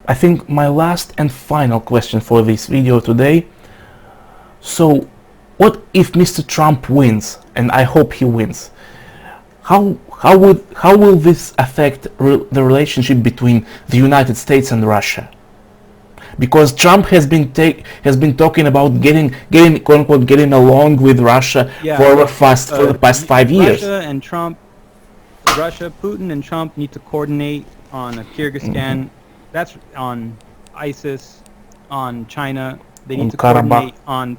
I think my last and final question for this video today. So, what if Mr. Trump wins, and I hope he wins? How will this affect the relationship between the United States and Russia? Because Trump has been talking about getting quote unquote getting along with Russia for the past 5 years. Putin and Trump need to coordinate on Kyrgyzstan. That's on ISIS, on China. They need to coordinate on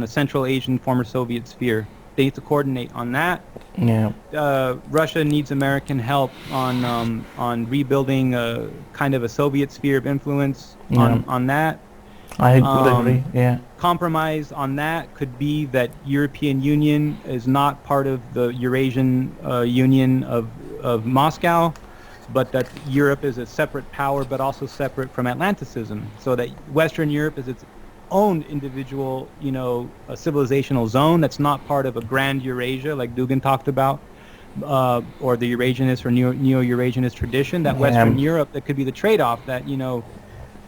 a Central Asian former Soviet sphere. They need to coordinate on that. Yeah. Russia needs American help on rebuilding a kind of a Soviet sphere of influence on that. I agree. Yeah. Compromise on that could be that European Union is not part of the Eurasian Union of Moscow, but that Europe is a separate power, but also separate from Atlanticism, so that Western Europe is its own individual, a civilizational zone that's not part of a grand Eurasia like Dugin talked about, or the Eurasianist or neo-Eurasianist tradition. That Western Europe, that could be the trade-off. That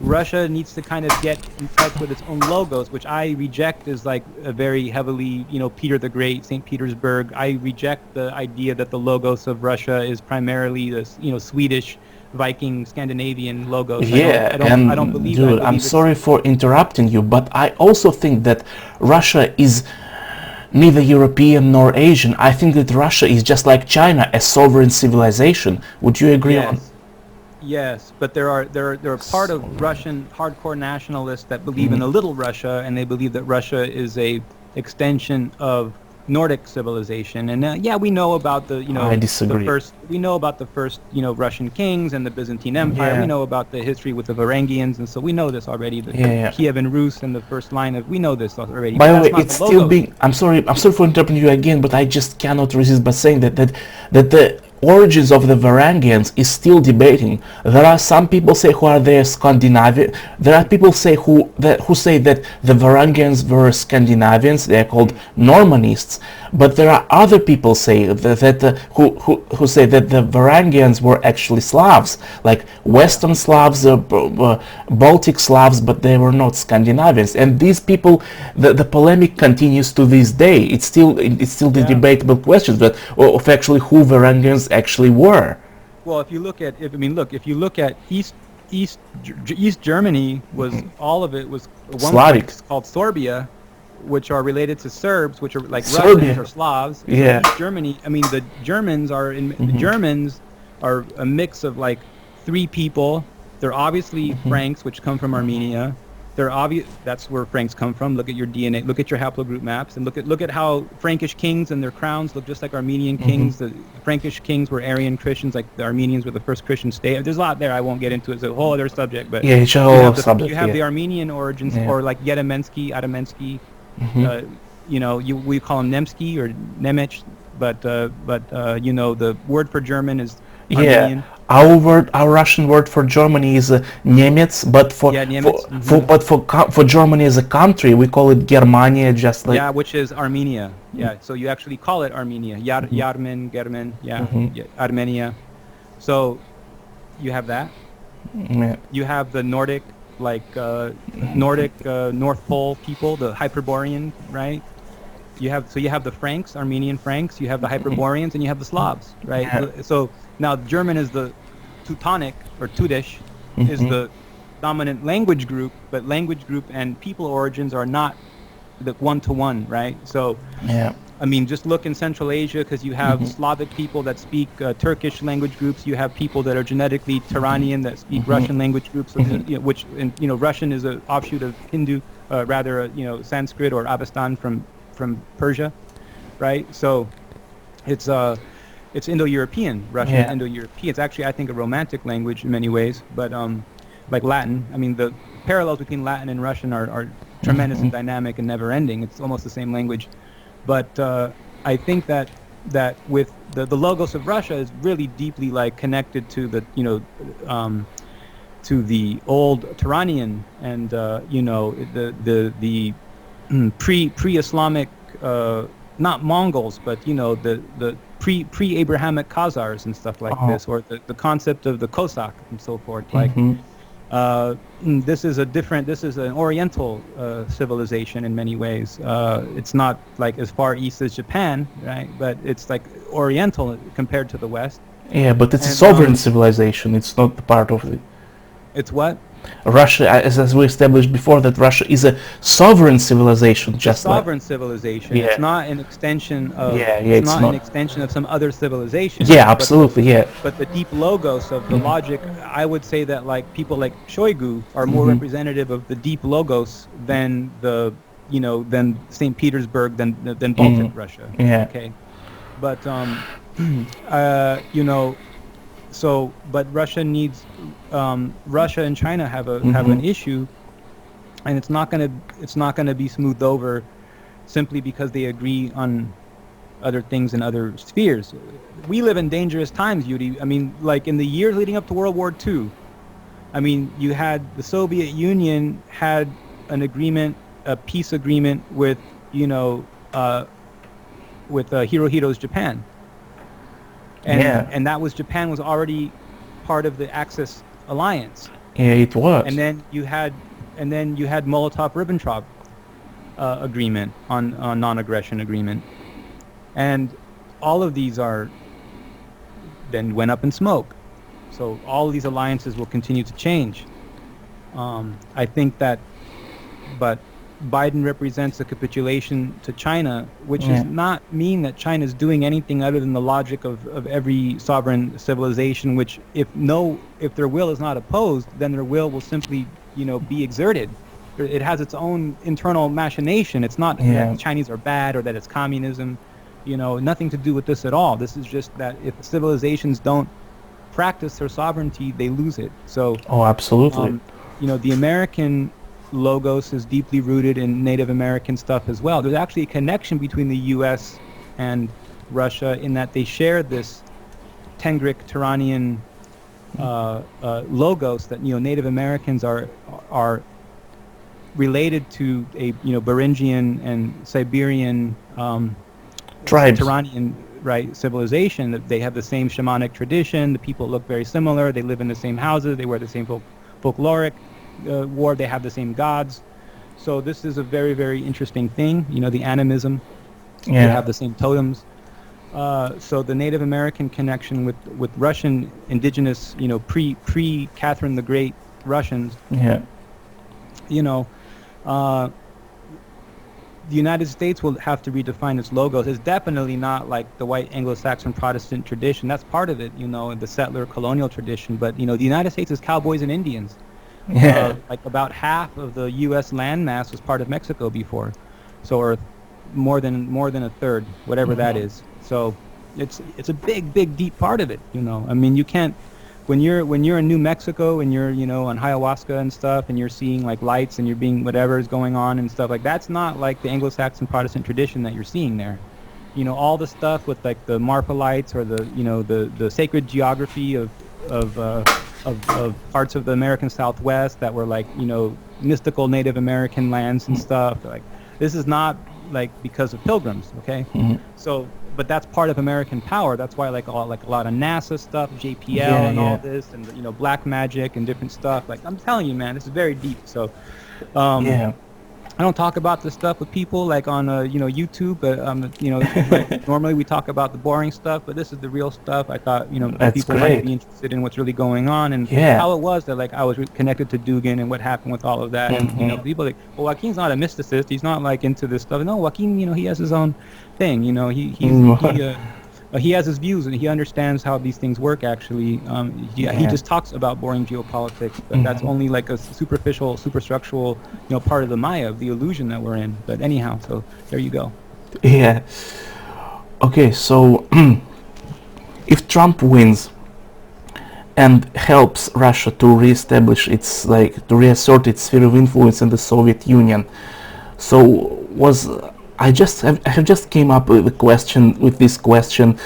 Russia needs to kind of get in touch with its own logos, which I reject as like a very heavily, Peter the Great, St. Petersburg. I reject the idea that the logos of Russia is primarily the, Swedish, Viking, Scandinavian logos. Yeah, I don't believe dude, I'm sorry for interrupting you, but I also think that Russia is neither European nor Asian. I think that Russia is just like China, a sovereign civilization. Would you agree on? Yes, but there are part of Russian hardcore nationalists that believe in a little Russia, and they believe that Russia is a extension of Nordic civilization. And we know about I disagree. We know about the first Russian kings and the Byzantine Empire. We know about the history with the Varangians, and so we know this already. The Kievan Rus and the first line of, we know this already. By the way, it's still being. I'm sorry for interrupting you again, but I just cannot resist by saying that the origins of the Varangians is still debating. There are some people who are there Scandinavian. There are people who say that the Varangians were Scandinavians. They are called Normanists. But there are other people who say that the Varangians were actually Slavs, like Western Slavs, Baltic Slavs, but they were not Scandinavians. And these people, the polemic continues to this day. It's still the debatable questions, but of actually who Varangians actually were. Well, if you look at East Germany, was all of it was Slavic, called Sorbia, which are related to Serbs, which are like Russians or Slavs. Yeah. East Germany. I mean, the Germans are the Germans are a mix of like three people. They're obviously Franks, which come from Armenia. They're obvious. That's where Franks come from. Look at your DNA. Look at your haplogroup maps, and look at how Frankish kings and their crowns look just like Armenian kings. The Frankish kings were Aryan Christians, like the Armenians were the first Christian state. There's a lot there. I won't get into it. It's a whole other subject. But it's a whole subject. You have the Armenian origins, or like Armensky. We call him Nemsky or Nemech, but the word for German is Armenian. Our Russian word for Germany is Nemets, but for Germany as a country, we call it Germania, just like which is Armenia. So you actually call it Armenia, Yarmen, German, Armenia. So you have that. You have the Nordic, North Pole people, the Hyperborean, right? You have the Franks, Armenian Franks. You have the Hyperboreans, and you have the Slavs, right? So now German is the Teutonic or Tudish is the dominant language group, but language group and people origins are not the one-to-one, right? So I mean, just look in Central Asia, because you have Slavic people that speak Turkish language groups. You have people that are genetically Turanian that speak Russian language groups, Russian is an offshoot of Hindu, Sanskrit or Avestan from Persia, right? So it's Indo-European, Russian, Indo-European. It's actually, I think, a romantic language in many ways, but like Latin. I mean, the parallels between Latin and Russian are tremendous and dynamic and never-ending. It's almost the same language. But I think that with the logos of Russia is really deeply connected to the to the old Turanian and the pre-Islamic not Mongols, but the pre-Abrahamic Khazars and stuff like this, or the concept of the Cossack and so forth. This is a different. This is an Oriental civilization in many ways. It's not like as far east as Japan, right? But it's like Oriental compared to the West. Yeah, but it's a And sovereign civilization. It's not the part of the it's what? Russia, as we established before, that Russia is a sovereign civilization, just Sovereign civilization. Yeah. It's not an extension of. Yeah, it's it's not an not- extension of some other civilization. Yeah, But absolutely. Yeah, but the deep logos of the logic, I would say that like people like Shoigu are more representative of the deep logos than the than St. Petersburg than Baltic Russia. Yeah. Okay, but so but Russia needs Russia and China have an issue, and it's not gonna be smoothed over simply because they agree on other things in other spheres. We live in dangerous times, Yuri. I mean, like in the years leading up to World War II, I mean, you had the Soviet Union had an agreement, a peace agreement with, Hirohito's Japan. And, Yeah. and that was Japan was already part of the Axis alliance. yeah, it was. And then you had Molotov-Ribbentrop agreement on non-aggression agreement, and all of these are then went up in smoke. So all of these alliances will continue to change. I think that, but Biden represents a capitulation to China, which Yeah. does not mean that China is doing anything other than the logic of every sovereign civilization, which if their will is not opposed, then their will simply, be exerted. It has its own internal machination. It's not Yeah. that the Chinese are bad or that it's communism, nothing to do with this at all. This is just that if civilizations don't practice their sovereignty, they lose it. So, Oh, absolutely. the American logos is deeply rooted in Native American stuff as well. There's actually a connection between the U.S. and Russia in that they share this Tengric Turanian logos that Native Americans are related to a Beringian and Siberian Tribes. Turanian civilization. That they have the same shamanic tradition. The people look very similar. They live in the same houses. They wear the same folkloric war. They have the same gods. So this is a very, very interesting thing. The animism. They Yeah. have the same totems. So the Native American connection with Russian indigenous, pre Catherine the Great Russians, Yeah. The United States will have to redefine its logos. It's definitely not like the white Anglo-Saxon Protestant tradition. That's part of it, the settler colonial tradition. But, the United States is cowboys and Indians. Yeah. Like about half of the U.S. landmass was part of Mexico before. So, or more than a third, whatever that is. So it's a big, big, deep part of it, I mean, you can't, when you're in New Mexico and you're, on ayahuasca and stuff and you're seeing like lights and you're being whatever is going on and stuff, like that's not like the Anglo-Saxon Protestant tradition that you're seeing there. All the stuff with like the Marfa lights or the sacred geography of parts of the American Southwest that were like, mystical Native American lands and stuff. Like this is not like because of pilgrims, okay? So, but that's part of American power. That's why like a lot of NASA stuff, JPL and all this, and black magic and different stuff. Like I'm telling you, man, this is very deep. So, Yeah. I don't talk about this stuff with people like on YouTube, but like, normally we talk about the boring stuff, but this is the real stuff. I thought That's people great. might be interested in what's really going on and Yeah. how it was that like I was connected to Dugan and what happened with all of that. And people like, well, Joaquin's not a mysticist. He's not like into this stuff. No, Joaquin, he has his own thing. He has his views and he understands how these things work. Actually, he just talks about boring geopolitics, but that's only like a superficial, superstructural, part of the Maya, of the illusion that we're in. But anyhow, so there you go. Yeah. Okay, so if Trump wins and helps Russia to reestablish its to reassert its sphere of influence in the Soviet Union, so I have just came up with this question.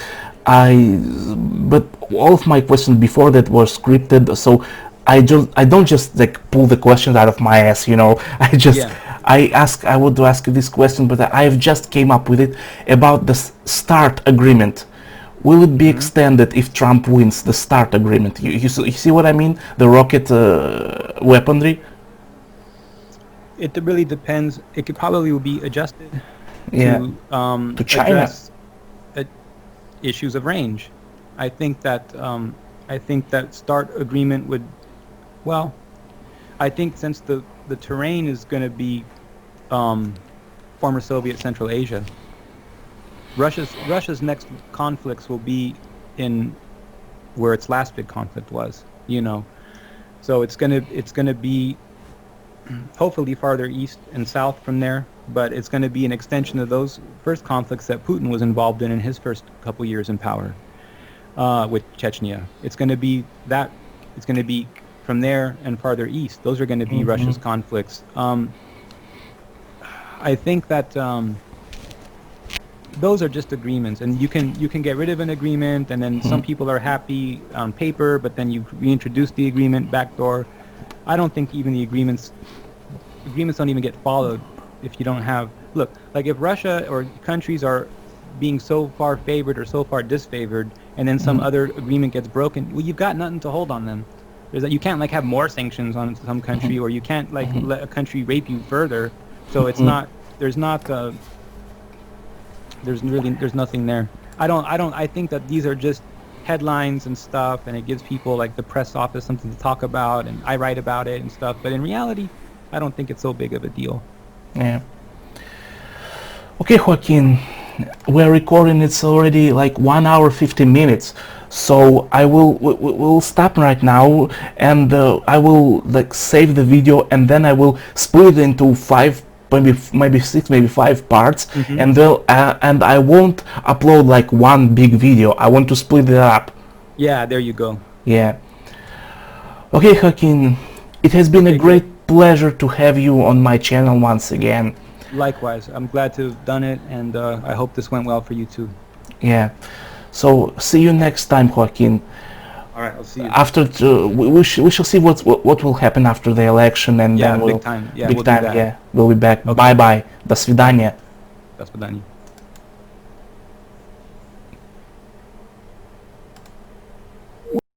But all of my questions before that were scripted, so I don't just like pull the questions out of my ass, I just I want to ask you this question, but I've just came up with it about the START agreement, will it be extended if Trump wins the START agreement? You see what I mean? The rocket weaponry? It really depends. It could probably be adjusted Yeah. to China. address issues of range. I think that START agreement would, well, I think since the terrain is going to be former Soviet Central Asia, Russia's next conflicts will be in where its last big conflict was, you know. So it's gonna be hopefully farther east and south from there, but it's going to be an extension of those first conflicts that Putin was involved in his first couple years in power with Chechnya. It's going to be that. It's going to be from there and farther east. Those are going to be Russia's conflicts. I think that those are just agreements, and you can get rid of an agreement, and then some people are happy on paper, but then you reintroduce the agreement backdoor. I don't think even the agreements don't even get followed if you don't have, look, like if Russia or countries are being so far favored or so far disfavored, and then some other agreement gets broken, well, you've got nothing to hold on them. There's that you can't like have more sanctions on some country, or you can't like let a country rape you further. So it's not, there's nothing there. I think that these are just headlines and stuff, and it gives people like the press office something to talk about, and I write about it and stuff, but in reality I don't think it's so big of a deal. Yeah. Okay, Joaquin, we're recording, it's already like 1 hour 50 minutes, so we'll stop right now, and I will like save the video, and then I will split it into 5, maybe 6, maybe 5 parts, and and I won't upload like one big video. I want to split it up. Yeah, there you go. Yeah. Okay, Joaquin, it has been a great pleasure to have you on my channel once again. Likewise, I'm glad to have done it, and I hope this went well for you too. Yeah. So see you next time, Joaquin. All right, I'll see you. After we shall see what will happen after the election, and then we'll big time. Yeah, big we'll time. do that. Yeah, we'll be back. Okay. Bye bye. До свидания. До свидания.